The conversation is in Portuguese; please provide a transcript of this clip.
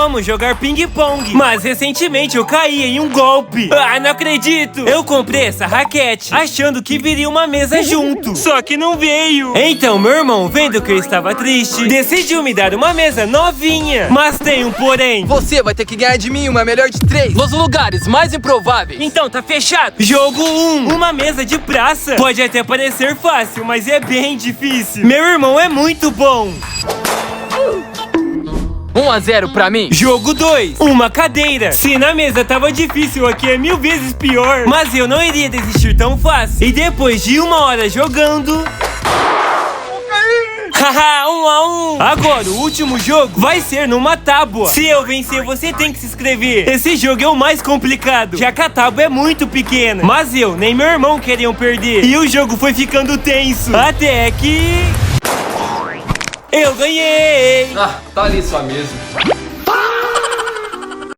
amo jogar ping-pong, mas recentemente eu caí em um golpe. Ah, não acredito! Eu comprei essa raquete achando que viria uma mesa junto, só que não veio. Então meu irmão, vendo que eu estava triste, decidiu me dar uma mesa novinha. Mas tem um porém. Você vai ter que ganhar de mim uma melhor de 3 nos lugares mais improváveis. Então tá fechado. Jogo 1. Uma mesa de praça. Pode até parecer fácil, mas é bem difícil. Meu irmão é muito bom. 1-0 pra mim. Jogo 2. Uma cadeira. Se na mesa tava difícil, aqui é 1000 vezes pior. Mas eu não iria desistir tão fácil. E depois de 1 hora jogando... Haha, 1-1. Agora, o último jogo vai ser numa tábua. Se eu vencer, você tem que se inscrever. Esse jogo é o mais complicado, já que a tábua é muito pequena. Mas eu, nem meu irmão queriam perder. E o jogo foi ficando tenso. Até que... eu ganhei! Ah, tá ali sua mesa.